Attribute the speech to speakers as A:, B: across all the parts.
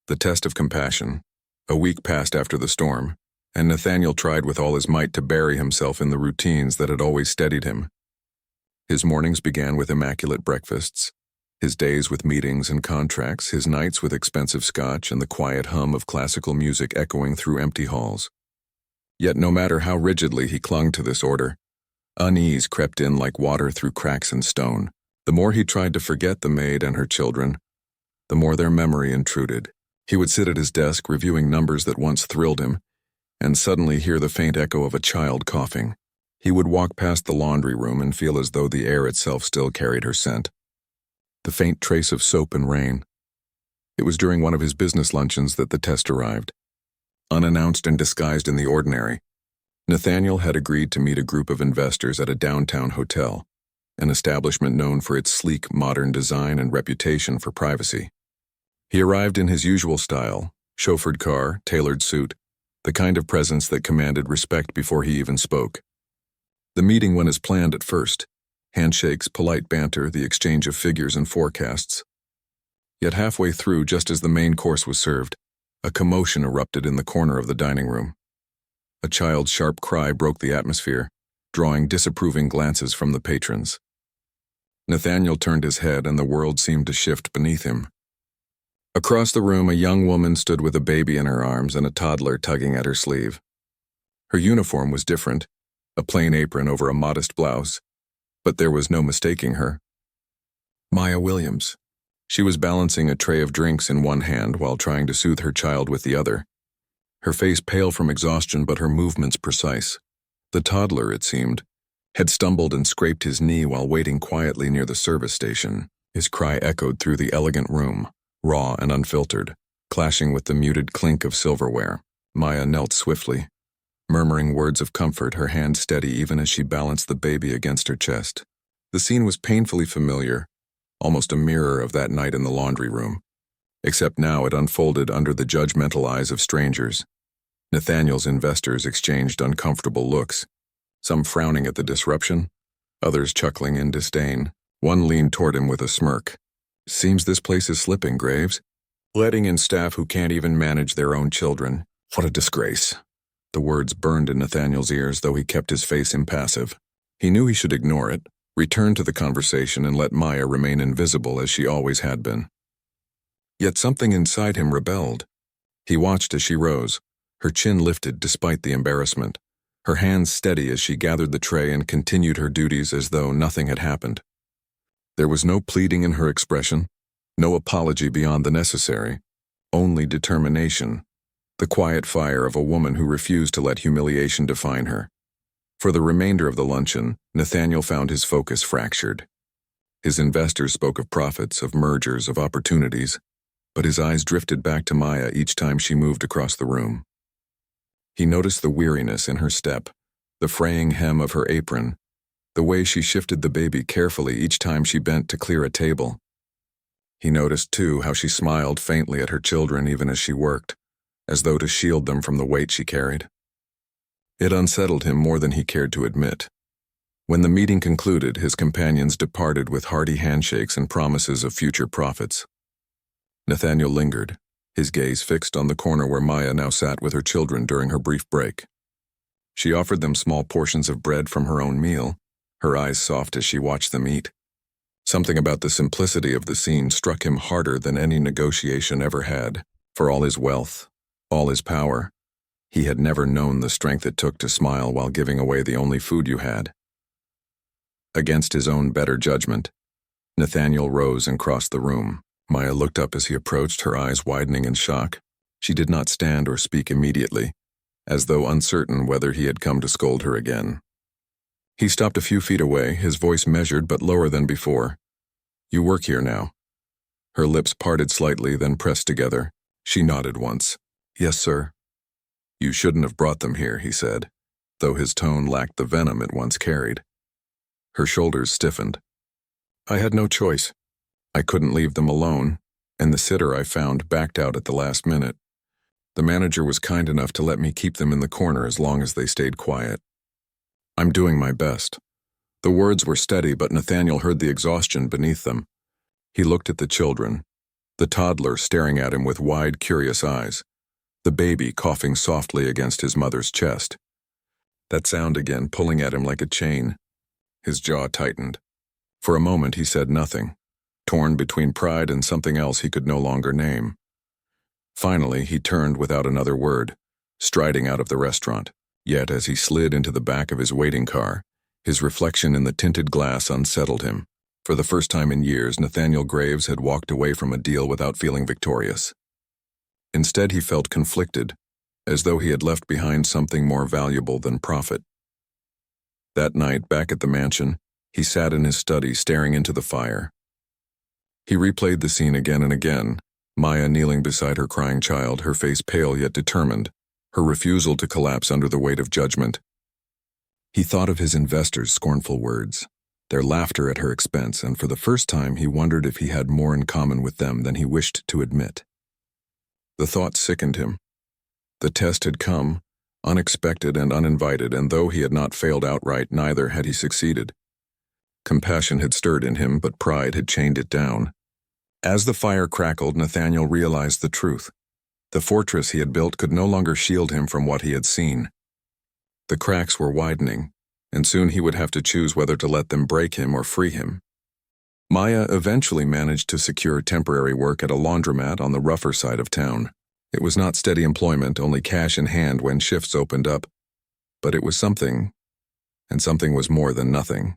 A: The test of compassion. A week passed after the storm, and Nathaniel tried with all his might to bury himself in the routines that had always steadied him. His mornings began with immaculate breakfasts, his days with meetings and contracts, his nights with expensive scotch and the quiet hum of classical music echoing through empty halls. Yet no matter how rigidly he clung to this order, unease crept in like water through cracks in stone. The more he tried to forget the maid and her children, the more their memory intruded. He would sit at his desk reviewing numbers that once thrilled him, and suddenly hear the faint echo of a child coughing. He would walk past the laundry room and feel as though the air itself still carried her scent. The faint trace of soap and rain. It was during one of his business luncheons that the test arrived. Unannounced and disguised in the ordinary, Nathaniel had agreed to meet a group of investors at a downtown hotel, an establishment known for its sleek, modern design and reputation for privacy. He arrived in his usual style, chauffeured car, tailored suit, the kind of presence that commanded respect before he even spoke. The meeting went as planned at first, handshakes, polite banter, the exchange of figures and forecasts. Yet halfway through, just as the main course was served, a commotion erupted in the corner of the dining room. A child's sharp cry broke the atmosphere, drawing disapproving glances from the patrons. Nathaniel turned his head and the world seemed to shift beneath him. Across the room, a young woman stood with a baby in her arms and a toddler tugging at her sleeve. Her uniform was different, a plain apron over a modest blouse, but there was no mistaking her. Maya Williams. She was balancing a tray of drinks in one hand while trying to soothe her child with the other. Her face pale from exhaustion, but her movements precise. The toddler, it seemed, had stumbled and scraped his knee while waiting quietly near the service station. His cry echoed through the elegant room, raw and unfiltered, clashing with the muted clink of silverware. Maya knelt swiftly, murmuring words of comfort, her hand steady even as she balanced the baby against her chest. The scene was painfully familiar, almost a mirror of that night in the laundry room, except now it unfolded under the judgmental eyes of strangers. Nathaniel's investors exchanged uncomfortable looks, some frowning at the disruption, others chuckling in disdain. One leaned toward him with a smirk. "Seems this place is slipping, Graves. Letting in staff who can't even manage their own children. What a disgrace." The words burned in Nathaniel's ears, though he kept his face impassive. He knew he should ignore it, return to the conversation and let Maya remain invisible as she always had been. Yet something inside him rebelled. He watched as she rose, her chin lifted despite the embarrassment, her hands steady as she gathered the tray and continued her duties as though nothing had happened. There was no pleading in her expression, no apology beyond the necessary, only determination, the quiet fire of a woman who refused to let humiliation define her. For the remainder of the luncheon, Nathaniel found his focus fractured. His investors spoke of profits, of mergers, of opportunities, but his eyes drifted back to Maya each time she moved across the room. He noticed the weariness in her step, the fraying hem of her apron, the way she shifted the baby carefully each time she bent to clear a table. He noticed, too, how she smiled faintly at her children even as she worked, as though to shield them from the weight she carried. It unsettled him more than he cared to admit. When the meeting concluded, his companions departed with hearty handshakes and promises of future profits. Nathaniel lingered, his gaze fixed on the corner where Maya now sat with her children during her brief break. She offered them small portions of bread from her own meal, her eyes soft as she watched them eat. Something about the simplicity of the scene struck him harder than any negotiation ever had. For all his wealth, all his power, he had never known the strength it took to smile while giving away the only food you had. Against his own better judgment, Nathaniel rose and crossed the room. Maya looked up as he approached, her eyes widening in shock. She did not stand or speak immediately, as though uncertain whether he had come to scold her again. He stopped a few feet away, his voice measured but lower than before. "You work here now." Her lips parted slightly, then pressed together. She nodded once. "Yes, sir." "You shouldn't have brought them here," he said, though his tone lacked the venom it once carried. Her shoulders stiffened. "I had no choice. I couldn't leave them alone, and the sitter I found backed out at the last minute. The manager was kind enough to let me keep them in the corner as long as they stayed quiet. I'm doing my best." The words were steady, but Nathaniel heard the exhaustion beneath them. He looked at the children, the toddler staring at him with wide, curious eyes, the baby coughing softly against his mother's chest. That sound again pulling at him like a chain. His jaw tightened. For a moment he said nothing, torn between pride and something else he could no longer name. Finally, he turned without another word, striding out of the restaurant. Yet as he slid into the back of his waiting car, his reflection in the tinted glass unsettled him. For the first time in years, Nathaniel Graves had walked away from a deal without feeling victorious. Instead, he felt conflicted, as though he had left behind something more valuable than profit. That night, back at the mansion, he sat in his study staring into the fire. He replayed the scene again and again, Maya kneeling beside her crying child, her face pale yet determined, her refusal to collapse under the weight of judgment. He thought of his investors' scornful words, their laughter at her expense, and for the first time he wondered if he had more in common with them than he wished to admit. The thought sickened him. The test had come, unexpected and uninvited, and though he had not failed outright, neither had he succeeded. Compassion had stirred in him, but pride had chained it down. As the fire crackled, Nathaniel realized the truth. The fortress he had built could no longer shield him from what he had seen. The cracks were widening, and soon he would have to choose whether to let them break him or free him. Maya eventually managed to secure temporary work at a laundromat on the rougher side of town. It was not steady employment, only cash in hand when shifts opened up. But it was something, and something was more than nothing.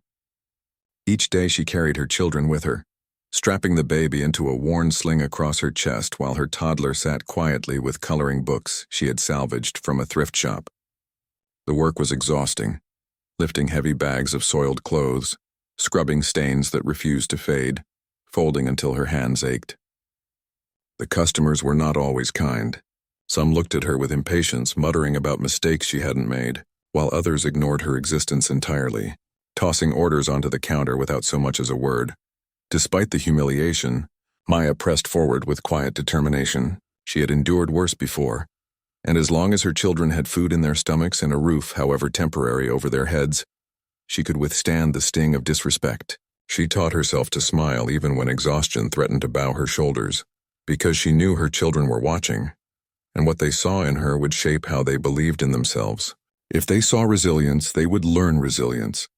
A: Each day she carried her children with her, strapping the baby into a worn sling across her chest while her toddler sat quietly with coloring books she had salvaged from a thrift shop. The work was exhausting, lifting heavy bags of soiled clothes, scrubbing stains that refused to fade, folding until her hands ached. The customers were not always kind. Some looked at her with impatience, muttering about mistakes she hadn't made, while others ignored her existence entirely, tossing orders onto the counter without so much as a word. Despite the humiliation, Maya pressed forward with quiet determination. She had endured worse before, and as long as her children had food in their stomachs and a roof, however temporary, over their heads, she could withstand the sting of disrespect. She taught herself to smile even when exhaustion threatened to bow her shoulders, because she knew her children were watching, and what they saw in her would shape how they believed in themselves. If they saw resilience, they would learn resilience.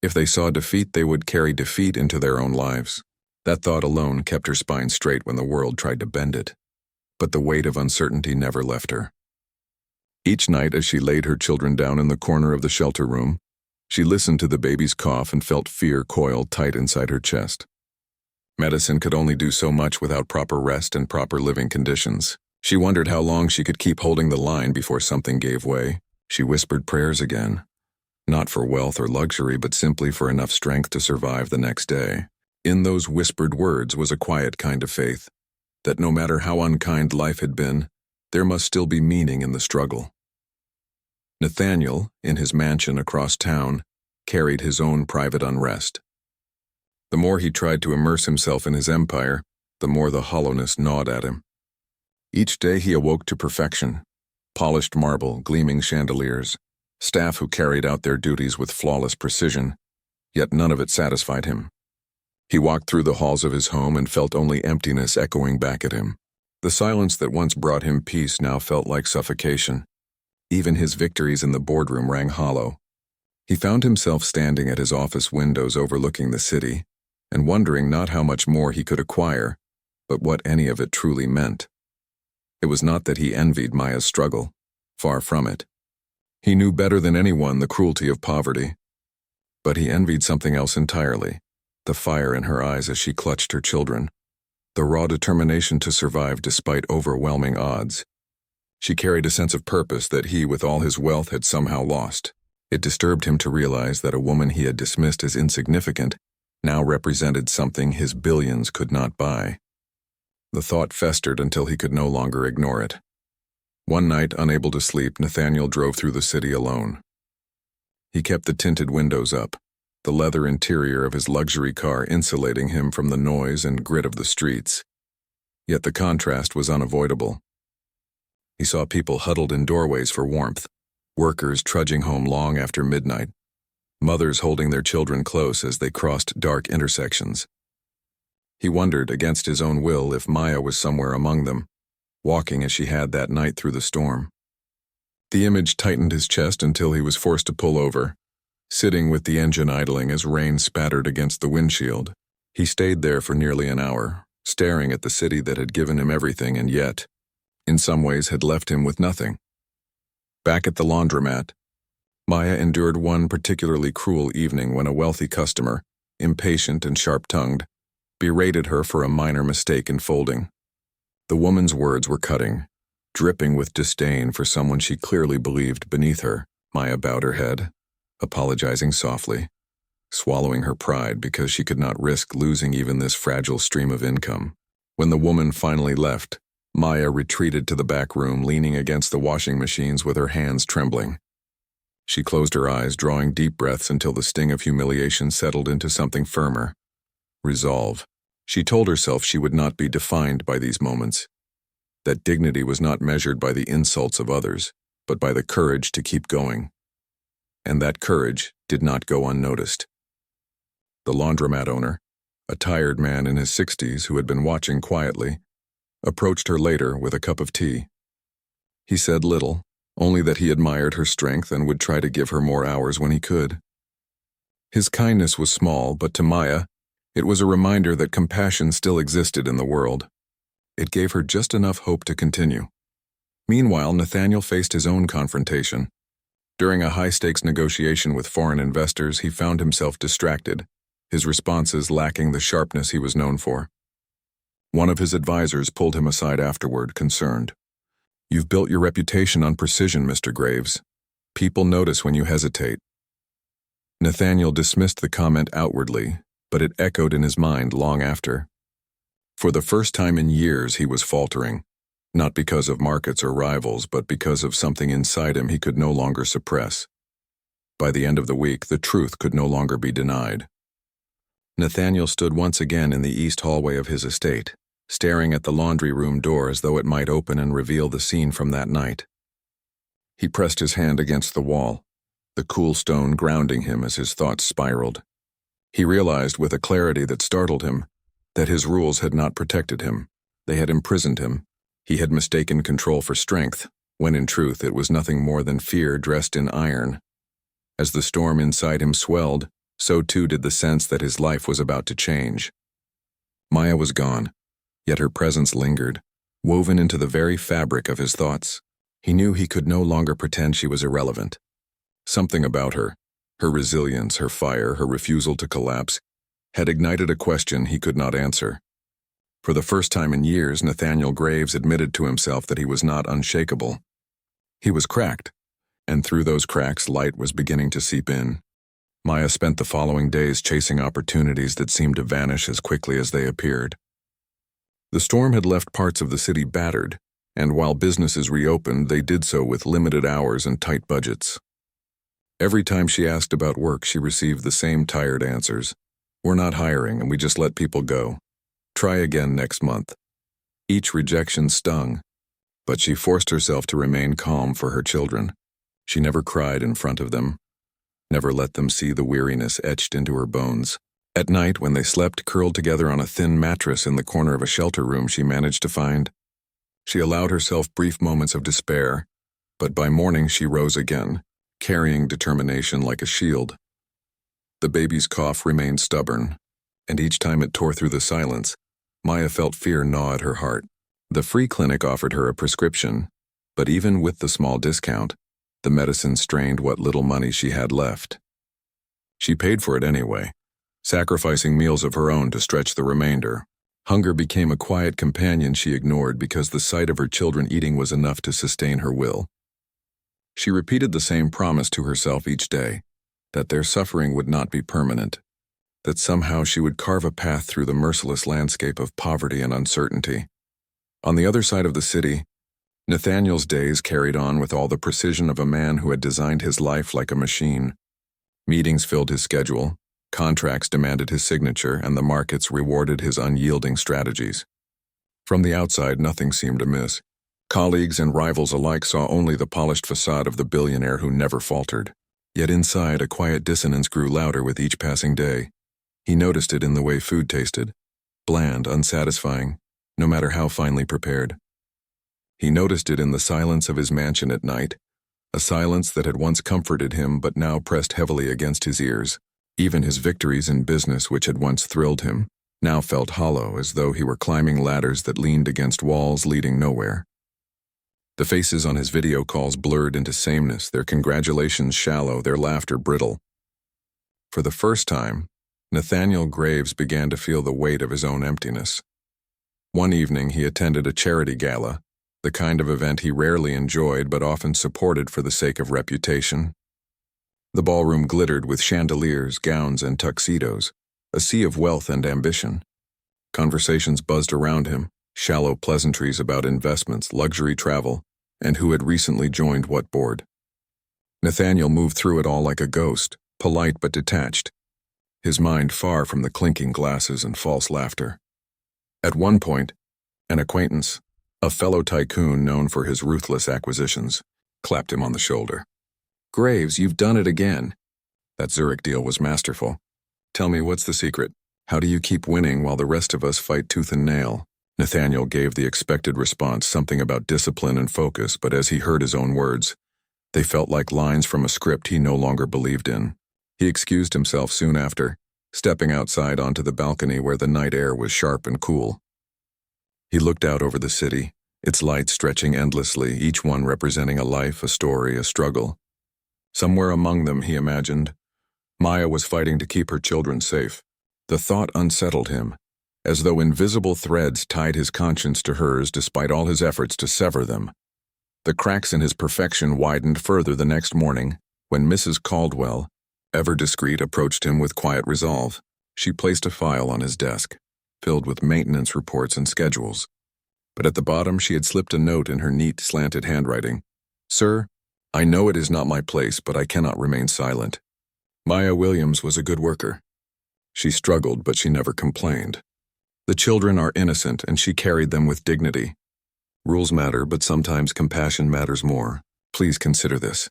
A: If they saw defeat, they would carry defeat into their own lives. That thought alone kept her spine straight when the world tried to bend it. But the weight of uncertainty never left her. Each night as she laid her children down in the corner of the shelter room, she listened to the baby's cough and felt fear coil tight inside her chest. Medicine could only do so much without proper rest and proper living conditions. She wondered how long she could keep holding the line before something gave way. She whispered prayers again, not for wealth or luxury, but simply for enough strength to survive the next day. In those whispered words was a quiet kind of faith, that no matter how unkind life had been, there must still be meaning in the struggle. Nathaniel, in his mansion across town, carried his own private unrest. The more he tried to immerse himself in his empire, the more the hollowness gnawed at him. Each day he awoke to perfection, polished marble, gleaming chandeliers, staff who carried out their duties with flawless precision, yet none of it satisfied him. He walked through the halls of his home and felt only emptiness echoing back at him. The silence that once brought him peace now felt like suffocation. Even his victories in the boardroom rang hollow. He found himself standing at his office windows overlooking the city, and wondering not how much more he could acquire, but what any of it truly meant. It was not that he envied Maya's struggle. Far from it. He knew better than anyone the cruelty of poverty. But he envied something else entirely, the fire in her eyes as she clutched her children, the raw determination to survive despite overwhelming odds. She carried a sense of purpose that he, with all his wealth, had somehow lost. It disturbed him to realize that a woman he had dismissed as insignificant now represented something his billions could not buy. The thought festered until he could no longer ignore it. One night, unable to sleep, Nathaniel drove through the city alone. He kept the tinted windows up, the leather interior of his luxury car insulating him from the noise and grit of the streets. Yet the contrast was unavoidable. He saw people huddled in doorways for warmth, workers trudging home long after midnight, mothers holding their children close as they crossed dark intersections. He wondered, against his own will, if Maya was somewhere among them, walking as she had that night through the storm. The image tightened his chest until he was forced to pull over, sitting with the engine idling as rain spattered against the windshield. He stayed there for nearly an hour, staring at the city that had given him everything and yet, in some ways, had left him with nothing. Back at the laundromat, Maya endured one particularly cruel evening when a wealthy customer, impatient and sharp-tongued, berated her for a minor mistake in folding. The woman's words were cutting, dripping with disdain for someone she clearly believed beneath her. Maya bowed her head, apologizing softly, swallowing her pride because she could not risk losing even this fragile stream of income. When the woman finally left, Maya retreated to the back room, leaning against the washing machines with her hands trembling. She closed her eyes, drawing deep breaths until the sting of humiliation settled into something firmer. Resolve. She told herself she would not be defined by these moments, that dignity was not measured by the insults of others, but by the courage to keep going. And that courage did not go unnoticed. The laundromat owner, a tired man in his 60s who had been watching quietly, approached her later with a cup of tea. He said little, only that he admired her strength and would try to give her more hours when he could. His kindness was small, but to Maya, it was a reminder that compassion still existed in the world. It gave her just enough hope to continue. Meanwhile, Nathaniel faced his own confrontation. During a high-stakes negotiation with foreign investors, he found himself distracted, his responses lacking the sharpness he was known for. One of his advisors pulled him aside afterward, concerned. "You've built your reputation on precision, Mr. Graves. People notice when you hesitate." Nathaniel dismissed the comment outwardly, but it echoed in his mind long after. For the first time in years, he was faltering, not because of markets or rivals, but because of something inside him he could no longer suppress. By the end of the week, the truth could no longer be denied. Nathaniel stood once again in the east hallway of his estate, staring at the laundry room door as though it might open and reveal the scene from that night. He pressed his hand against the wall, the cool stone grounding him as his thoughts spiraled. He realized with a clarity that startled him that his rules had not protected him. They had imprisoned him. He had mistaken control for strength, when in truth it was nothing more than fear dressed in iron. As the storm inside him swelled, so too did the sense that his life was about to change. Maya was gone, yet her presence lingered, woven into the very fabric of his thoughts. He knew he could no longer pretend she was irrelevant. Something about her resilience, her fire, her refusal to collapse, had ignited a question he could not answer. For the first time in years, Nathaniel Graves admitted to himself that he was not unshakable. He was cracked, and through those cracks light was beginning to seep in. Maya spent the following days chasing opportunities that seemed to vanish as quickly as they appeared. The storm had left parts of the city battered, and while businesses reopened, they did so with limited hours and tight budgets. Every time she asked about work, she received the same tired answers. "We're not hiring, and we just let people go. Try again next month." Each rejection stung, but she forced herself to remain calm for her children. She never cried in front of them, never let them see the weariness etched into her bones. At night, when they slept curled together on a thin mattress in the corner of a shelter room she managed to find, she allowed herself brief moments of despair, but by morning she rose again, carrying determination like a shield. The baby's cough remained stubborn, and each time it tore through the silence, Maya felt fear gnaw at her heart. The free clinic offered her a prescription, but even with the small discount, the medicine strained what little money she had left. She paid for it anyway, sacrificing meals of her own to stretch the remainder. Hunger became a quiet companion she ignored because the sight of her children eating was enough to sustain her will. She repeated the same promise to herself each day, that their suffering would not be permanent, that somehow she would carve a path through the merciless landscape of poverty and uncertainty. On the other side of the city, Nathaniel's days carried on with all the precision of a man who had designed his life like a machine. Meetings filled his schedule, contracts demanded his signature, and the markets rewarded his unyielding strategies. From the outside, nothing seemed amiss. Colleagues and rivals alike saw only the polished facade of the billionaire who never faltered. Yet inside, a quiet dissonance grew louder with each passing day. He noticed it in the way food tasted, bland, unsatisfying, no matter how finely prepared. He noticed it in the silence of his mansion at night, a silence that had once comforted him but now pressed heavily against his ears. Even his victories in business, which had once thrilled him, now felt hollow, as though he were climbing ladders that leaned against walls leading nowhere. The faces on his video calls blurred into sameness, their congratulations shallow, their laughter brittle. For the first time, Nathaniel Graves began to feel the weight of his own emptiness. One evening he attended a charity gala, the kind of event he rarely enjoyed but often supported for the sake of reputation. The ballroom glittered with chandeliers, gowns, and tuxedos, a sea of wealth and ambition. Conversations buzzed around him, shallow pleasantries about investments, luxury travel, and who had recently joined what board. Nathaniel moved through it all like a ghost, polite but detached, his mind far from the clinking glasses and false laughter. At one point, an acquaintance, a fellow tycoon known for his ruthless acquisitions, clapped him on the shoulder. "Graves, you've done it again." That Zurich deal was masterful. "Tell me, what's the secret? How do you keep winning while the rest of us fight tooth and nail?" Nathaniel gave the expected response, something about discipline and focus, but as he heard his own words, they felt like lines from a script he no longer believed in. He excused himself soon after, stepping outside onto the balcony where the night air was sharp and cool. He looked out over the city, its lights stretching endlessly, each one representing a life, a story, a struggle. Somewhere among them, he imagined, Maya was fighting to keep her children safe. The thought unsettled him, as though invisible threads tied his conscience to hers despite all his efforts to sever them. The cracks in his perfection widened further the next morning, when Mrs. Caldwell, ever discreet, approached him with quiet resolve. She placed a file on his desk, filled with maintenance reports and schedules. But at the bottom she had slipped a note in her neat, slanted handwriting. "Sir, I know it is not my place, but I cannot remain silent. Maya Williams was a good worker. She struggled, but she never complained. The children are innocent, and she carried them with dignity. Rules matter, but sometimes compassion matters more. Please consider this."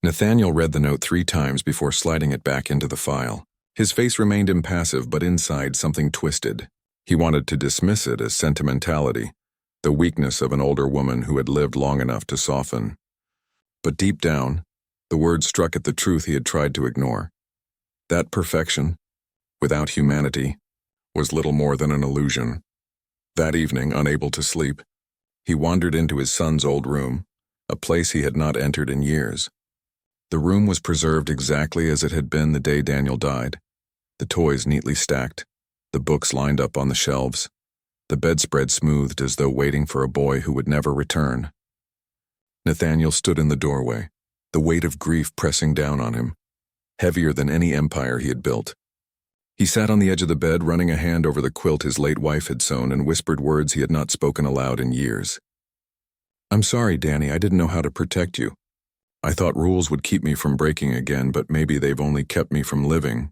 A: Nathaniel read the note 3 times before sliding it back into the file. His face remained impassive, but inside something twisted. He wanted to dismiss it as sentimentality, the weakness of an older woman who had lived long enough to soften. But deep down, the words struck at the truth he had tried to ignore. That perfection, without humanity, was little more than an illusion. That evening, unable to sleep, he wandered into his son's old room, a place he had not entered in years. The room was preserved exactly as it had been the day Daniel died, the toys neatly stacked, the books lined up on the shelves, the bedspread smoothed as though waiting for a boy who would never return. Nathaniel stood in the doorway, the weight of grief pressing down on him, heavier than any empire he had built. He sat on the edge of the bed, running a hand over the quilt his late wife had sewn, and whispered words he had not spoken aloud in years. "I'm sorry, Danny, I didn't know how to protect you. I thought rules would keep me from breaking again, but maybe they've only kept me from living."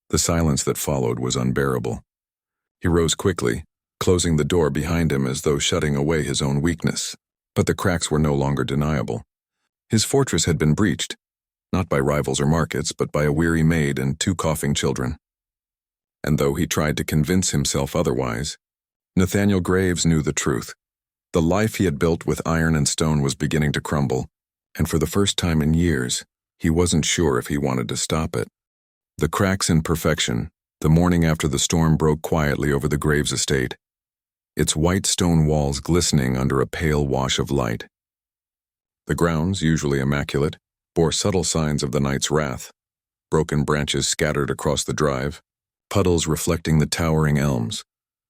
A: The silence that followed was unbearable. He rose quickly, closing the door behind him as though shutting away his own weakness. But the cracks were no longer deniable. His fortress had been breached, not by rivals or markets, but by a weary maid and 2 coughing children. And though he tried to convince himself otherwise, Nathaniel Graves knew the truth. The life he had built with iron and stone was beginning to crumble, and for the first time in years, he wasn't sure if he wanted to stop it. The cracks in perfection, the morning after the storm broke quietly over the Graves estate, its white stone walls glistening under a pale wash of light. The grounds, usually immaculate, bore subtle signs of the night's wrath, broken branches scattered across the drive, puddles reflecting the towering elms,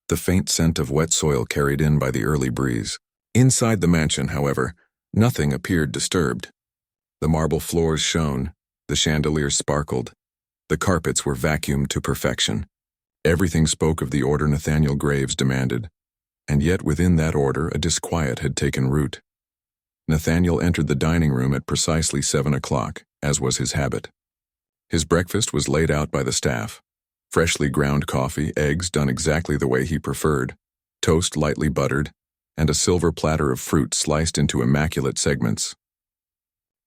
A: the faint scent of wet soil carried in by the early breeze. Inside the mansion, however, nothing appeared disturbed. The marble floors shone, the chandeliers sparkled, the carpets were vacuumed to perfection. Everything spoke of the order Nathaniel Graves demanded, and yet within that order a disquiet had taken root. Nathaniel entered the dining room at precisely 7 o'clock, as was his habit. His breakfast was laid out by the staff. Freshly ground coffee, eggs done exactly the way he preferred, toast lightly buttered, and a silver platter of fruit sliced into immaculate segments.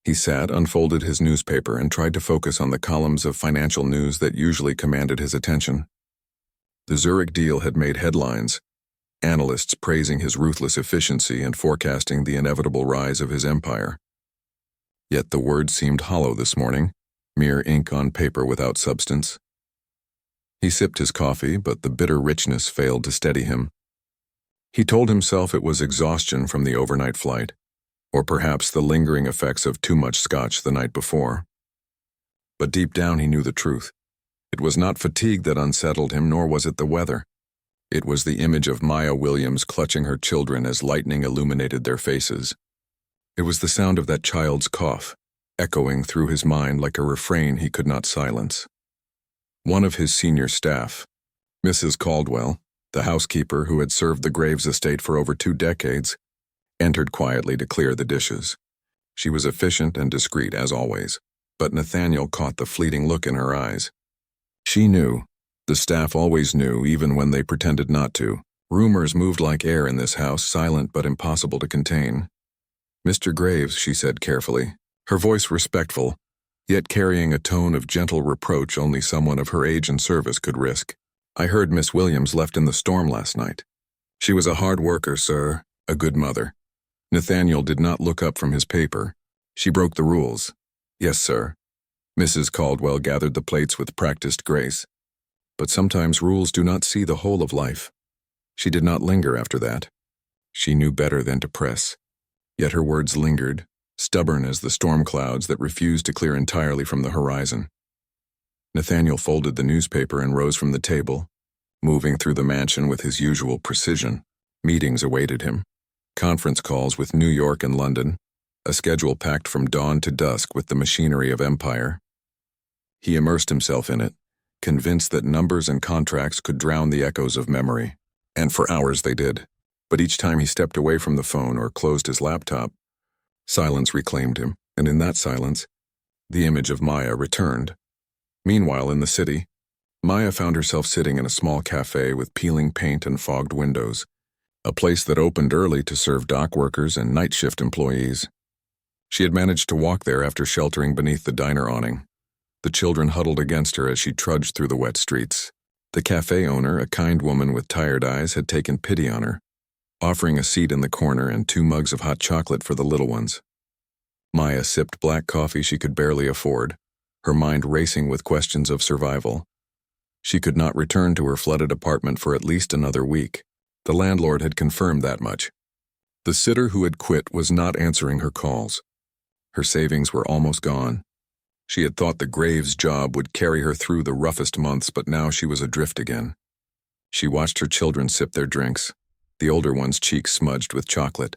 A: He sat, unfolded his newspaper, and tried to focus on the columns of financial news that usually commanded his attention. The Zurich deal had made headlines, analysts praising his ruthless efficiency and forecasting the inevitable rise of his empire. Yet the words seemed hollow this morning, mere ink on paper without substance. He sipped his coffee, but the bitter richness failed to steady him. He told himself it was exhaustion from the overnight flight, or perhaps the lingering effects of too much scotch the night before. But deep down he knew the truth. It was not fatigue that unsettled him, nor was it the weather. It was the image of Maya Williams clutching her children as lightning illuminated their faces. It was the sound of that child's cough, echoing through his mind like a refrain he could not silence. One of his senior staff, Mrs. Caldwell, the housekeeper who had served the Graves estate for over 2 decades, entered quietly to clear the dishes. She was efficient and discreet as always, but Nathaniel caught the fleeting look in her eyes. She knew. The staff always knew, even when they pretended not to. Rumors moved like air in this house, silent but impossible to contain. "Mr. Graves," she said carefully, her voice respectful, yet carrying a tone of gentle reproach only someone of her age and service could risk. "I heard Miss Williams left in the storm last night. She was a hard worker, sir, a good mother." Nathaniel did not look up from his paper. "She broke the rules." "Yes, sir." Mrs. Caldwell gathered the plates with practiced grace. "But sometimes rules do not see the whole of life." She did not linger after that. She knew better than to press. Yet her words lingered, stubborn as the storm clouds that refused to clear entirely from the horizon. Nathaniel folded the newspaper and rose from the table, moving through the mansion with his usual precision. Meetings awaited him. Conference calls with New York and London, a schedule packed from dawn to dusk with the machinery of empire. He immersed himself in it, convinced that numbers and contracts could drown the echoes of memory. And for hours they did. But each time he stepped away from the phone or closed his laptop, silence reclaimed him, and in that silence, the image of Maya returned. Meanwhile, in the city, Maya found herself sitting in a small cafe with peeling paint and fogged windows, a place that opened early to serve dock workers and night shift employees. She had managed to walk there after sheltering beneath the diner awning. The children huddled against her as she trudged through the wet streets. The cafe owner, a kind woman with tired eyes, had taken pity on her, offering a seat in the corner and 2 mugs of hot chocolate for the little ones. Maya sipped black coffee she could barely afford, her mind racing with questions of survival. She could not return to her flooded apartment for at least another week. The landlord had confirmed that much. The sitter who had quit was not answering her calls. Her savings were almost gone. She had thought the Graves job would carry her through the roughest months, but now she was adrift again. She watched her children sip their drinks, the older one's cheeks smudged with chocolate,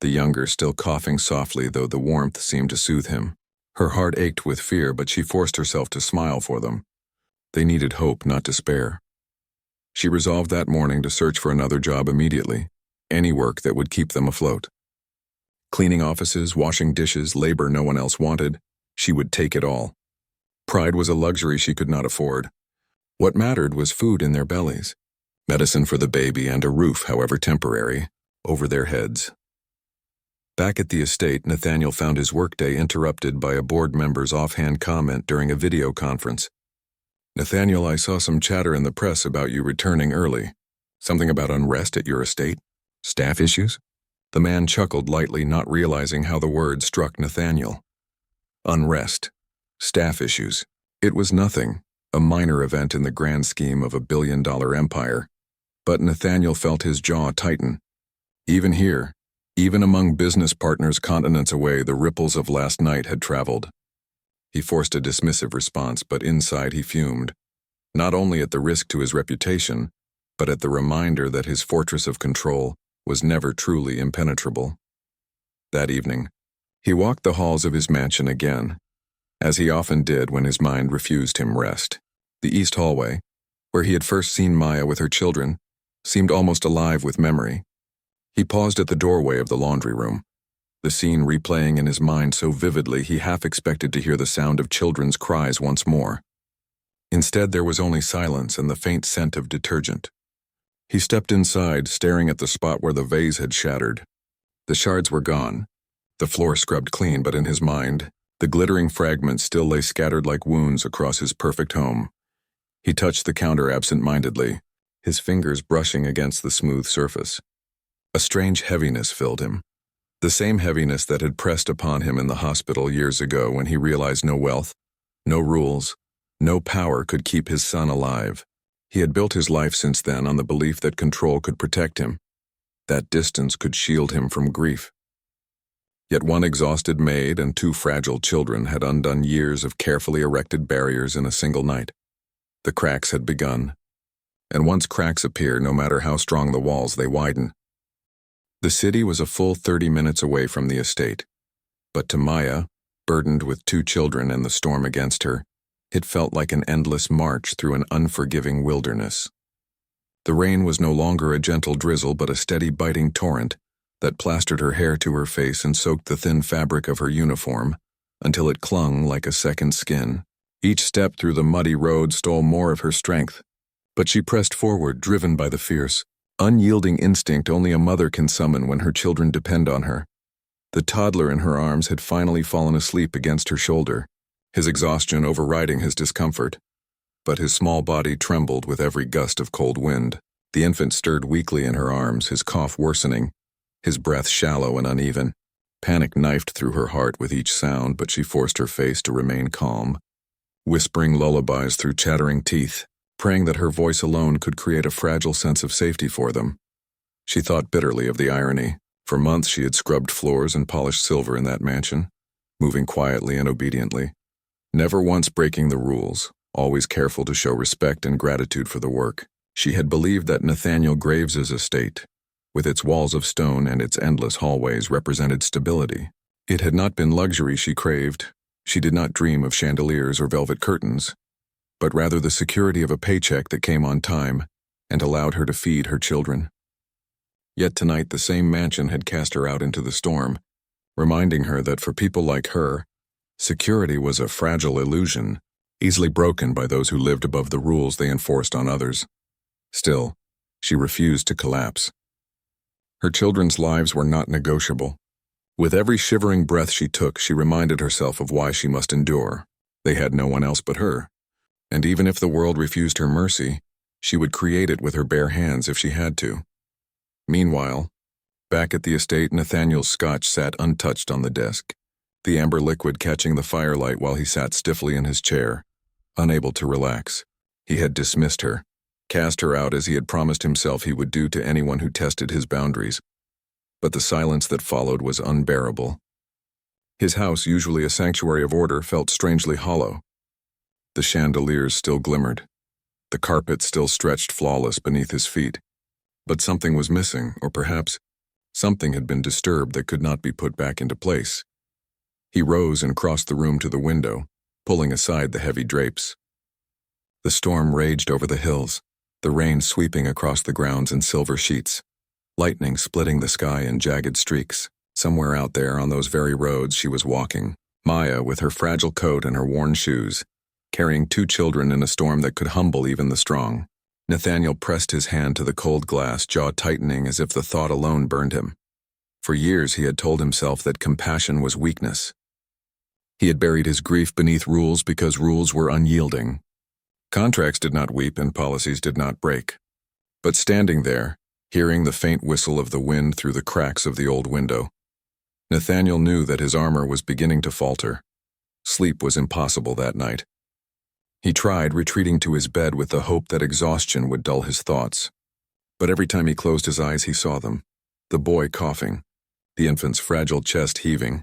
A: the younger still coughing softly, though the warmth seemed to soothe him. Her heart ached with fear, but she forced herself to smile for them. They needed hope, not despair. She resolved that morning to search for another job immediately, any work that would keep them afloat. Cleaning offices, washing dishes, labor no one else wanted, she would take it all. Pride was a luxury she could not afford. What mattered was food in their bellies, medicine for the baby, and a roof, however temporary, over their heads. Back at the estate, Nathaniel found his workday interrupted by a board member's offhand comment during a video conference. "Nathaniel, I saw some chatter in the press about you returning early. Something about unrest at your estate? Staff issues?" The man chuckled lightly, not realizing how the word struck Nathaniel. Unrest. Staff issues. It was nothing, a minor event in the grand scheme of a billion-dollar empire. But Nathaniel felt his jaw tighten. Even here, even among business partners continents away, the ripples of last night had traveled. He forced a dismissive response, but inside he fumed, not only at the risk to his reputation, but at the reminder that his fortress of control was never truly impenetrable. That evening, he walked the halls of his mansion again, as he often did when his mind refused him rest. The east hallway, where he had first seen Maya with her children, seemed almost alive with memory. He paused at the doorway of the laundry room, the scene replaying in his mind so vividly he half expected to hear the sound of children's cries once more. Instead, there was only silence and the faint scent of detergent. He stepped inside, staring at the spot where the vase had shattered. The shards were gone, the floor scrubbed clean, but in his mind, the glittering fragments still lay scattered like wounds across his perfect home. He touched the counter absent-mindedly, his fingers brushing against the smooth surface. A strange heaviness filled him, the same heaviness that had pressed upon him in the hospital years ago when he realized no wealth, no rules, no power could keep his son alive. He had built his life since then on the belief that control could protect him, that distance could shield him from grief. Yet one exhausted maid and two fragile children had undone years of carefully erected barriers in a single night. The cracks had begun, and once cracks appear, no matter how strong the walls, they widen. The city was a full 30 minutes away from the estate, but to Maya, burdened with two children and the storm against her, it felt like an endless march through an unforgiving wilderness. The rain was no longer a gentle drizzle but a steady biting torrent that plastered her hair to her face and soaked the thin fabric of her uniform until it clung like a second skin. Each step through the muddy road stole more of her strength, but she pressed forward, driven by the fierce, unyielding instinct only a mother can summon when her children depend on her. The toddler in her arms had finally fallen asleep against her shoulder, his exhaustion overriding his discomfort. But his small body trembled with every gust of cold wind. The infant stirred weakly in her arms, his cough worsening, his breath shallow and uneven. Panic knifed through her heart with each sound, but she forced her face to remain calm, whispering lullabies through chattering teeth, praying that her voice alone could create a fragile sense of safety for them. She thought bitterly of the irony. For months she had scrubbed floors and polished silver in that mansion, moving quietly and obediently, never once breaking the rules, always careful to show respect and gratitude for the work. She had believed that Nathaniel Graves's estate, with its walls of stone and its endless hallways, represented stability. It had not been luxury she craved. She did not dream of chandeliers or velvet curtains, but rather the security of a paycheck that came on time and allowed her to feed her children. Yet tonight the same mansion had cast her out into the storm, reminding her that for people like her, security was a fragile illusion, easily broken by those who lived above the rules they enforced on others. Still, she refused to collapse. Her children's lives were not negotiable. With every shivering breath she took, she reminded herself of why she must endure. They had no one else but her. And even if the world refused her mercy, she would create it with her bare hands if she had to. Meanwhile, back at the estate, Nathaniel's scotch sat untouched on the desk, the amber liquid catching the firelight while he sat stiffly in his chair, unable to relax. He had dismissed her, cast her out as he had promised himself he would do to anyone who tested his boundaries. But the silence that followed was unbearable. His house, usually a sanctuary of order, felt strangely hollow. The chandeliers still glimmered. The carpet still stretched flawless beneath his feet. But something was missing, or perhaps something had been disturbed that could not be put back into place. He rose and crossed the room to the window, pulling aside the heavy drapes. The storm raged over the hills, the rain sweeping across the grounds in silver sheets, lightning splitting the sky in jagged streaks. Somewhere out there on those very roads she was walking, Maya with her fragile coat and her worn shoes, carrying two children in a storm that could humble even the strong. Nathaniel pressed his hand to the cold glass, jaw tightening as if the thought alone burned him. For years he had told himself that compassion was weakness. He had buried his grief beneath rules because rules were unyielding. Contracts did not weep and policies did not break. But standing there, hearing the faint whistle of the wind through the cracks of the old window, Nathaniel knew that his armor was beginning to falter. Sleep was impossible that night. He tried retreating to his bed with the hope that exhaustion would dull his thoughts. But every time he closed his eyes, he saw them. The boy coughing, the infant's fragile chest heaving,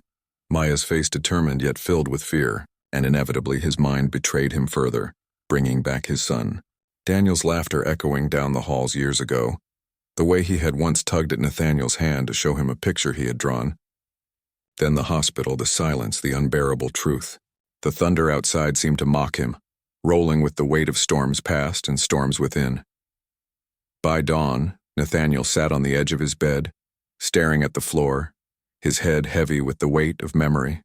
A: Maya's face determined yet filled with fear, and inevitably his mind betrayed him further, bringing back his son. Daniel's laughter echoing down the halls years ago, the way he had once tugged at Nathaniel's hand to show him a picture he had drawn. Then the hospital, the silence, the unbearable truth. The thunder outside seemed to mock him, rolling with the weight of storms past and storms within. By dawn, Nathaniel sat on the edge of his bed, staring at the floor, his head heavy with the weight of memory.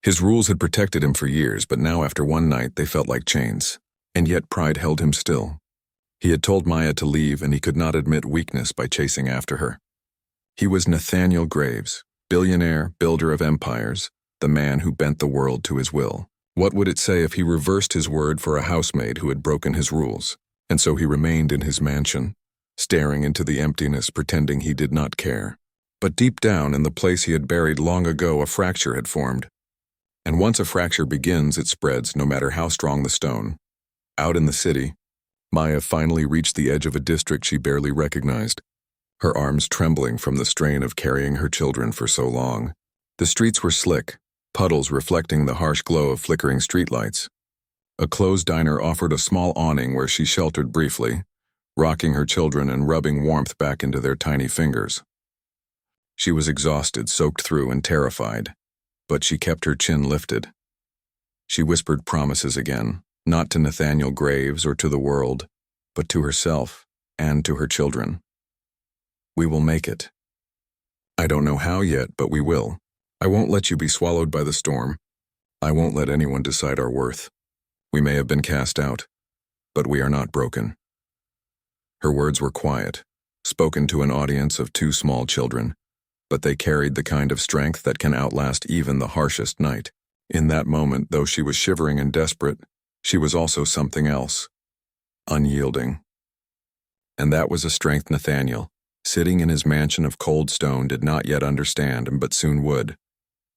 A: His rules had protected him for years, but now after one night they felt like chains, and yet pride held him still. He had told Maya to leave, and he could not admit weakness by chasing after her. He was Nathaniel Graves, billionaire, builder of empires, the man who bent the world to his will. What would it say if he reversed his word for a housemaid who had broken his rules? And so he remained in his mansion, staring into the emptiness, pretending he did not care. But deep down in the place he had buried long ago, a fracture had formed. And once a fracture begins, it spreads, no matter how strong the stone. Out in the city, Maya finally reached the edge of a district she barely recognized, her arms trembling from the strain of carrying her children for so long. The streets were slick, puddles reflecting the harsh glow of flickering streetlights. A closed diner offered a small awning where she sheltered briefly, rocking her children and rubbing warmth back into their tiny fingers. She was exhausted, soaked through, and terrified, but she kept her chin lifted. She whispered promises again, not to Nathaniel Graves or to the world, but to herself and to her children. We will make it. I don't know how yet, but we will. I won't let you be swallowed by the storm. I won't let anyone decide our worth. We may have been cast out, but we are not broken. Her words were quiet, spoken to an audience of 2 small children, but they carried the kind of strength that can outlast even the harshest night. In that moment, though she was shivering and desperate, she was also something else, unyielding. And that was a strength Nathaniel, sitting in his mansion of cold stone, did not yet understand, but soon would.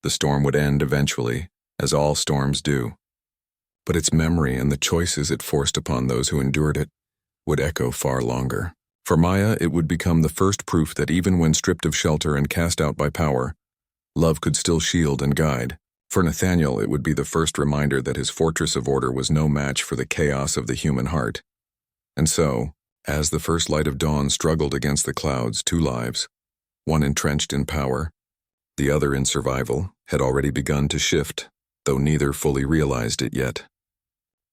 A: The storm would end eventually, as all storms do. But its memory and the choices it forced upon those who endured it would echo far longer. For Maya, it would become the first proof that even when stripped of shelter and cast out by power, love could still shield and guide. For Nathaniel, it would be the first reminder that his fortress of order was no match for the chaos of the human heart. And so, as the first light of dawn struggled against the clouds, 2 lives, one entrenched in power, the other in survival, had already begun to shift, though neither fully realized it yet.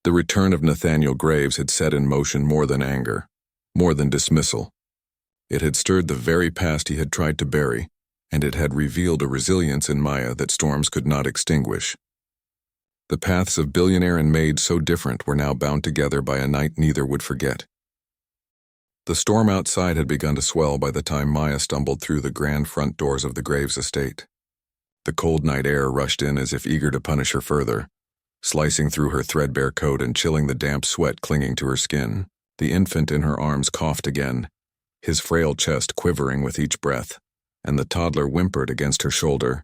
A: The return of Nathaniel Graves had set in motion more than anger, more than dismissal. It had stirred the very past he had tried to bury, and it had revealed a resilience in Maya that storms could not extinguish. The paths of Billionaire and maid, so different, were now bound together by a night neither would forget. The storm outside had begun to swell by the time Maya stumbled through the grand front doors of the Graves estate. The cold night air rushed in as if eager to punish her further, slicing through her threadbare coat and chilling the damp sweat clinging to her skin. The infant in her arms coughed again, his frail chest quivering with each breath, and the toddler whimpered against her shoulder,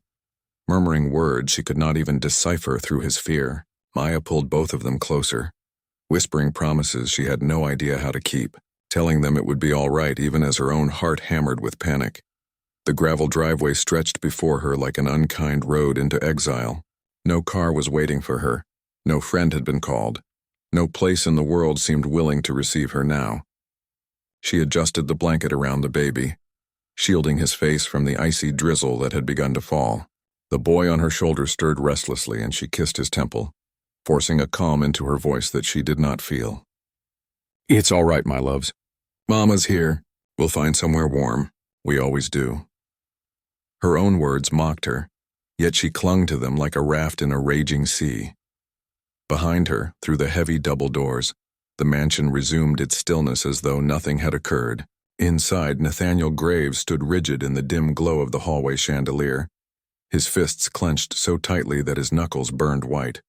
A: murmuring words she could not even decipher through his fear. Maya pulled both of them closer, whispering promises she had no idea how to keep, telling them it would be all right even as her own heart hammered with panic. The gravel driveway stretched before her like an unkind road into exile. No car was waiting for her, no friend had been called, no place in the world seemed willing to receive her now. She adjusted the blanket around the baby, shielding his face from the icy drizzle that had begun to fall. The boy on her shoulder stirred restlessly and she kissed his temple, forcing a calm into her voice that she did not feel. It's all right, my loves. Mama's here. We'll find somewhere warm. We always do. Her own words mocked her, yet she clung to them like a raft in a raging sea. Behind her, through the heavy double doors, the mansion resumed its stillness as though nothing had occurred. Inside, Nathaniel Graves stood rigid in the dim glow of the hallway chandelier, his fists clenched so tightly that his knuckles burned white.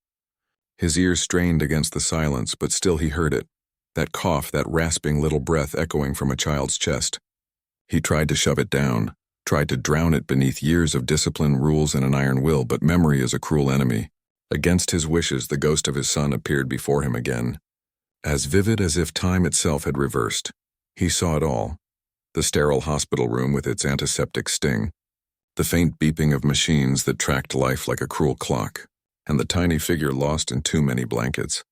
A: His ears strained against the silence, but still he heard it, that cough, that rasping little breath echoing from a child's chest. He tried to shove it down, tried to drown it beneath years of discipline, rules, and an iron will, but memory is a cruel enemy. Against his wishes, the ghost of his son appeared before him again, as vivid as if time itself had reversed. He saw it all, the sterile hospital room with its antiseptic sting, the faint beeping of machines that tracked life like a cruel clock, and the tiny figure lost in too many blankets.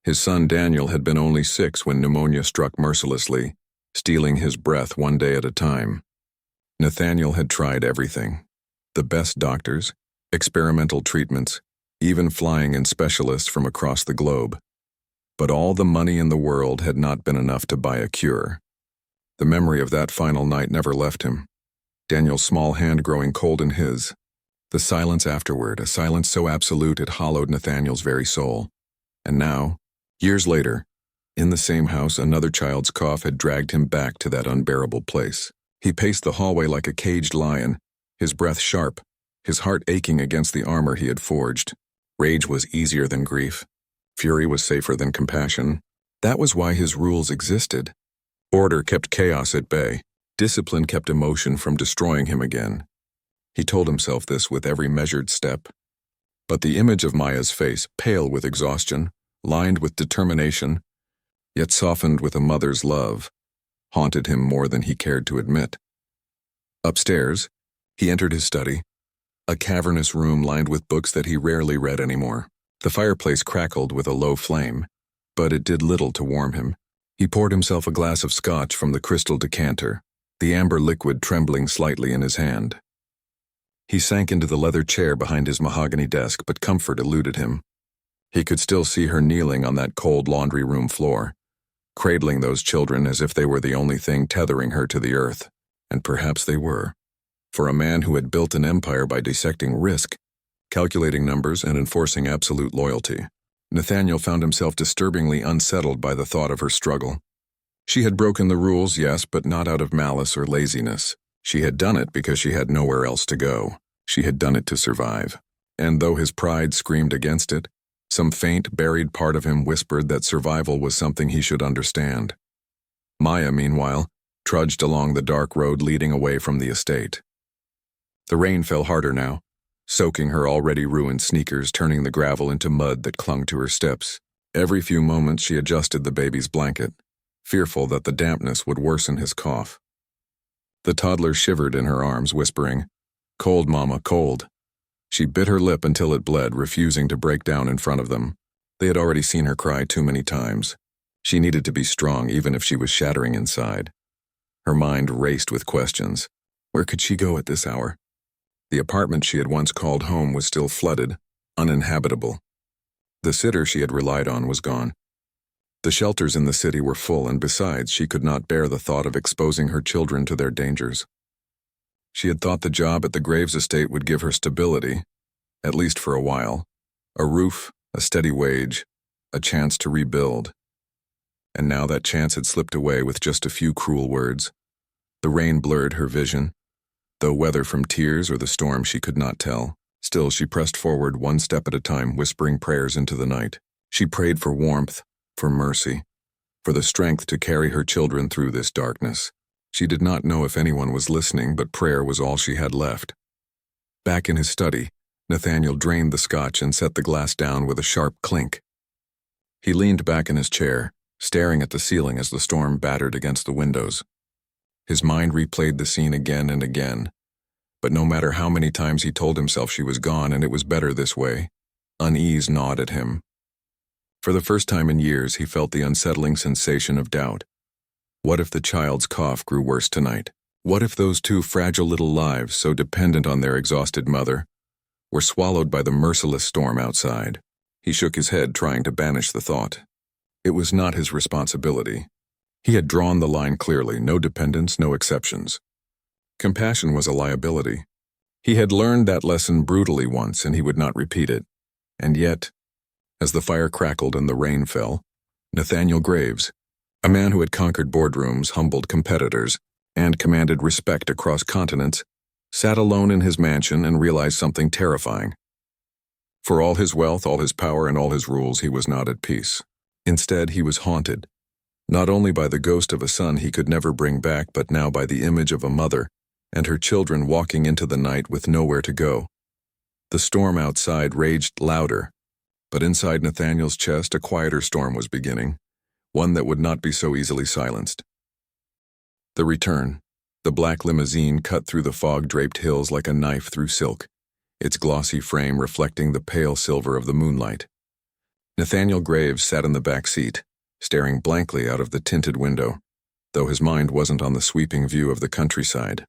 A: His son Daniel had been only 6 when pneumonia struck mercilessly, stealing his breath one day at a time. Nathaniel had tried everything, the best doctors, experimental treatments, even flying in specialists from across the globe. But all the money in the world had not been enough to buy a cure. The memory of that final night never left him, Daniel's small hand growing cold in his. The silence afterward, a silence so absolute it hollowed Nathaniel's very soul. And now, years later, in the same house, another child's cough had dragged him back to that unbearable place. He paced the hallway like a caged lion, his breath sharp, his heart aching against the armor he had forged. Rage was easier than grief. Fury was safer than compassion. That was why his rules existed. Order kept chaos at bay. Discipline kept emotion from destroying him again. He told himself this with every measured step. But the image of Maya's face, pale with exhaustion, lined with determination, yet softened with a mother's love, haunted him more than he cared to admit. Upstairs, he entered his study, a cavernous room lined with books that he rarely read anymore. The fireplace crackled with a low flame, but it did little to warm him. He poured himself a glass of scotch from the crystal decanter, the amber liquid trembling slightly in his hand. He sank into the leather chair behind his mahogany desk, but comfort eluded him. He could still see her kneeling on that cold laundry room floor, cradling those children as if they were the only thing tethering her to the earth. And perhaps they were. For a man who had built an empire by dissecting risk, calculating numbers, and enforcing absolute loyalty, Nathaniel found himself disturbingly unsettled by the thought of her struggle. She had broken the rules, yes, but not out of malice or laziness. She had done it because she had nowhere else to go. She had done it to survive. And though his pride screamed against it, some faint, buried part of him whispered that survival was something he should understand. Maya, meanwhile, trudged along the dark road leading away from the estate. The rain fell harder now, soaking her already ruined sneakers, turning the gravel into mud that clung to her steps. Every few moments she adjusted the baby's blanket, fearful that the dampness would worsen his cough. The toddler shivered in her arms, whispering, "Cold, Mama, cold." She bit her lip until it bled, refusing to break down in front of them. They had already seen her cry too many times. She needed to be strong even if she was shattering inside. Her mind raced with questions. Where could she go at this hour? The apartment she had once called home was still flooded, uninhabitable. The sitter she had relied on was gone. The shelters in the city were full, and besides, she could not bear the thought of exposing her children to their dangers. She had thought the job at the Graves estate would give her stability, at least for a while, a roof, a steady wage, a chance to rebuild. And now that chance had slipped away with just a few cruel words. The rain blurred her vision, though whether from tears or the storm she could not tell. Still, she pressed forward one step at a time, whispering prayers into the night. She prayed for warmth, for mercy, for the strength to carry her children through this darkness. She did not know if anyone was listening, but prayer was all she had left. Back in his study, Nathaniel drained the scotch and set the glass down with a sharp clink. He leaned back in his chair, staring at the ceiling as the storm battered against the windows. His mind replayed the scene again and again, but no matter how many times he told himself she was gone and it was better this way, unease gnawed at him. For the first time in years, he felt the unsettling sensation of doubt. What if the child's cough grew worse tonight? What if those two fragile little lives, so dependent on their exhausted mother, were swallowed by the merciless storm outside? He shook his head, trying to banish the thought. It was not his responsibility. He had drawn the line clearly, no dependents, no exceptions. Compassion was a liability. He had learned that lesson brutally once, and he would not repeat it. And yet, as the fire crackled and the rain fell, Nathaniel Graves, a man who had conquered boardrooms, humbled competitors, and commanded respect across continents, sat alone in his mansion and realized something terrifying. For all his wealth, all his power, and all his rules, he was not at peace. Instead, he was haunted, not only by the ghost of a son he could never bring back, but now by the image of a mother and her children walking into the night with nowhere to go. The storm outside raged louder, but inside Nathaniel's chest a quieter storm was beginning, one that would not be so easily silenced. The return. The black limousine cut through the fog-draped hills like a knife through silk, its glossy frame reflecting the pale silver of the moonlight. Nathaniel Graves sat in the back seat, staring blankly out of the tinted window, though his mind wasn't on the sweeping view of the countryside.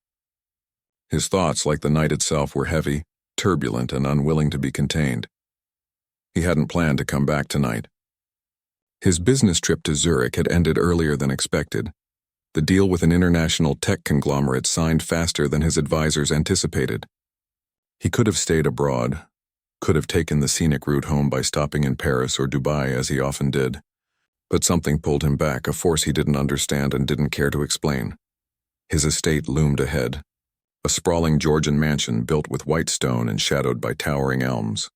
A: His thoughts, like the night itself, were heavy, turbulent, and unwilling to be contained. He hadn't planned to come back tonight. His business trip to Zurich had ended earlier than expected. The deal with an international tech conglomerate signed faster than his advisors anticipated. He could have stayed abroad, could have taken the scenic route home by stopping in Paris or Dubai as he often did. But something pulled him back, a force he didn't understand and didn't care to explain. His estate loomed ahead, a sprawling Georgian mansion built with white stone and shadowed by towering elms.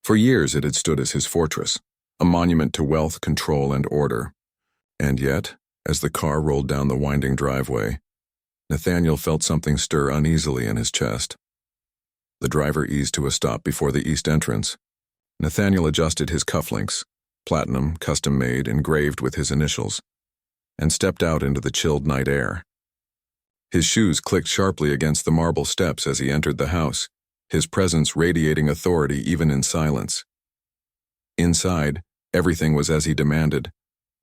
A: For years it had stood as his fortress, a monument to wealth, control, and order. And yet, as the car rolled down the winding driveway, Nathaniel felt something stir uneasily in his chest. The driver eased to a stop before the east entrance. Nathaniel adjusted his cufflinks, platinum, custom-made, engraved with his initials, and stepped out into the chilled night air. His shoes clicked sharply against the marble steps as he entered the house, his presence radiating authority even in silence. Inside, everything was as he demanded,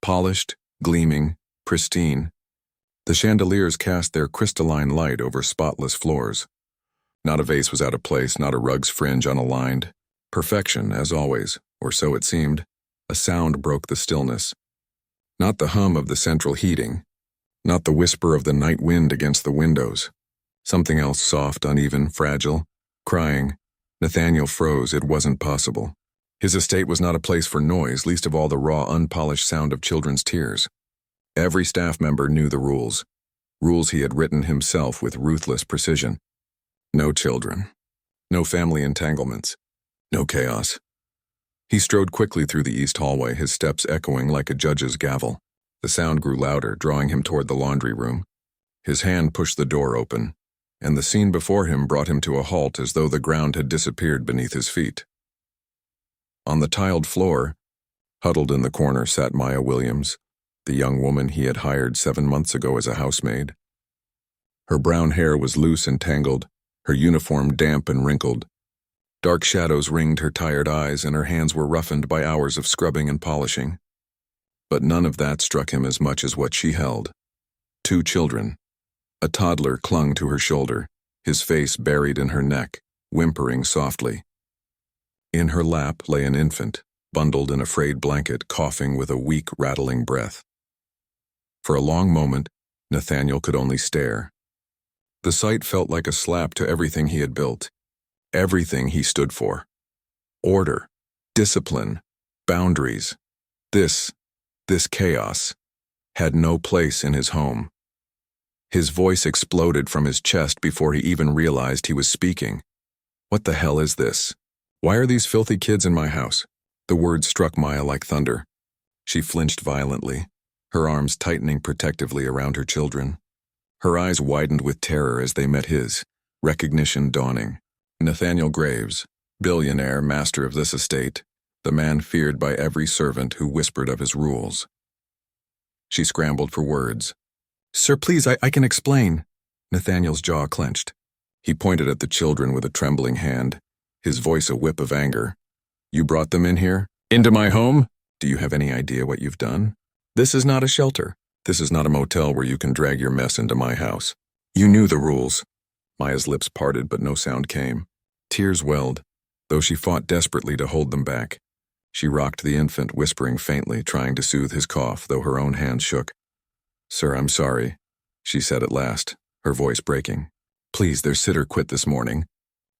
A: polished, gleaming, pristine. The chandeliers cast their crystalline light over spotless floors. Not a vase was out of place, not a rug's fringe unaligned. Perfection, as always, or so it seemed. A sound broke the stillness. Not the hum of the central heating, not the whisper of the night wind against the windows. Something else soft, uneven, fragile, crying. Nathaniel froze. It wasn't possible. His estate was not a place for noise, least of all the raw, unpolished sound of children's tears. Every staff member knew the rules. Rules he had written himself with ruthless precision. No children. No family entanglements. No chaos. He strode quickly through the east hallway, his steps echoing like a judge's gavel. The sound grew louder, drawing him toward the laundry room. His hand pushed the door open, and the scene before him brought him to a halt as though the ground had disappeared beneath his feet. On the tiled floor, huddled in the corner, sat Maya Williams, the young woman he had hired 7 months ago as a housemaid. Her brown hair was loose and tangled, her uniform damp and wrinkled. Dark shadows ringed her tired eyes, and her hands were roughened by hours of scrubbing and polishing. But none of that struck him as much as what she held. 2 children. A toddler clung to her shoulder, his face buried in her neck, whimpering softly. In her lap lay an infant, bundled in a frayed blanket, coughing with a weak, rattling breath. For a long moment, Nathaniel could only stare. The sight felt like a slap to everything he had built, everything he stood for. Order, discipline, boundaries. This chaos had no place in his home. His voice exploded from his chest before he even realized he was speaking. What the hell is this? Why are these filthy kids in my house? The words struck Maya like thunder. She flinched violently, her arms tightening protectively around her children. Her eyes widened with terror as they met his, recognition dawning. Nathaniel Graves, billionaire, master of this estate, the man feared by every servant who whispered of his rules. She scrambled for words. "Sir, please, I can explain." Nathaniel's jaw clenched. He pointed at the children with a trembling hand, his voice a whip of anger. "You brought them in here? Into my home? Do you have any idea what you've done? This is not a shelter. This is not a motel where you can drag your mess into my house. You knew the rules." Maya's lips parted, but no sound came. Tears welled, though she fought desperately to hold them back. She rocked the infant, whispering faintly, trying to soothe his cough, though her own hands shook. "Sir, I'm sorry," she said at last, her voice breaking. "Please, their sitter quit this morning.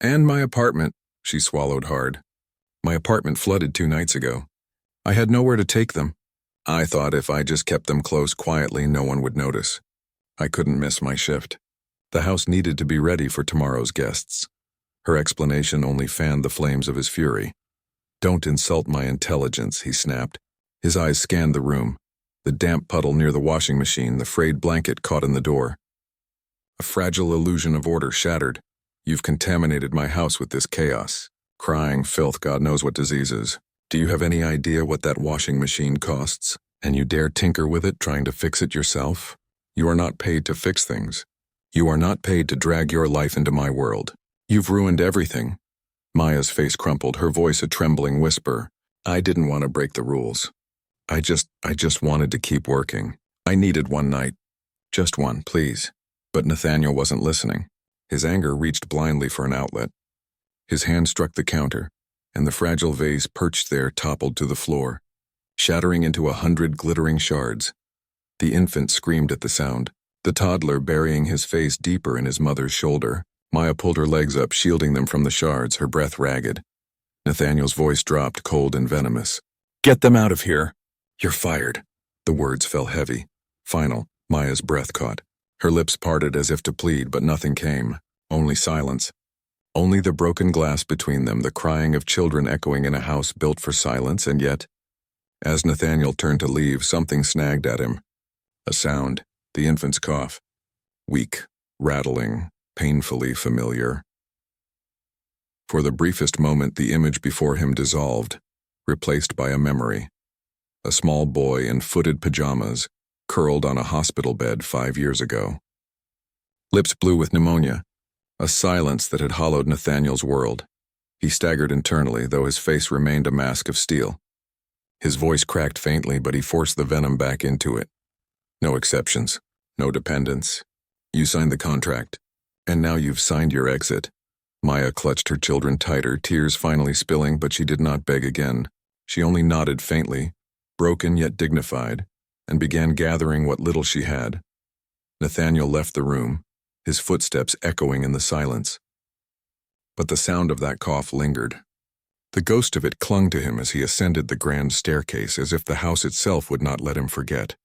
A: And my apartment," she swallowed hard. "My apartment flooded 2 nights ago. I had nowhere to take them. I thought if I just kept them close quietly, no one would notice. I couldn't miss my shift. The house needed to be ready for tomorrow's guests." Her explanation only fanned the flames of his fury. "Don't insult my intelligence," he snapped. His eyes scanned the room. The damp puddle near the washing machine, the frayed blanket caught in the door. A fragile illusion of order shattered. "You've contaminated my house with this chaos. Crying, filth, God knows what diseases. Do you have any idea what that washing machine costs? And you dare tinker with it, trying to fix it yourself? You are not paid to fix things. You are not paid to drag your life into my world. You've ruined everything." Maya's face crumpled, her voice a trembling whisper. "I didn't want to break the rules. I just wanted to keep working. I needed one night. Just one, please." But Nathaniel wasn't listening. His anger reached blindly for an outlet. His hand struck the counter, and the fragile vase perched there toppled to the floor, shattering into 100 glittering shards. The infant screamed at the sound, the toddler burying his face deeper in his mother's shoulder. Maya pulled her legs up, shielding them from the shards, her breath ragged. Nathaniel's voice dropped, cold and venomous. "Get them out of here. You're fired." The words fell heavy, final. Maya's breath caught. Her lips parted as if to plead, but nothing came. Only silence. Only the broken glass between them, the crying of children echoing in a house built for silence, and yet As Nathaniel turned to leave, something snagged at him. A sound, the infant's cough. Weak, rattling, painfully familiar. For the briefest moment, the image before him dissolved, replaced by a memory. A small boy in footed pajamas, curled on a hospital bed 5 years ago. Lips blue with pneumonia, a silence that had hollowed Nathaniel's world. He staggered internally, though his face remained a mask of steel. His voice cracked faintly, but he forced the venom back into it. No exceptions, no dependents. You signed the contract, and now you've signed your exit. Maya clutched her children tighter, tears finally spilling, but she did not beg again. She only nodded faintly, broken yet dignified, and began gathering what little she had. Nathaniel left the room, his footsteps echoing in the silence. But the sound of that cough lingered. The ghost of it clung to him as he ascended the grand staircase, as if the house itself would not let him forget.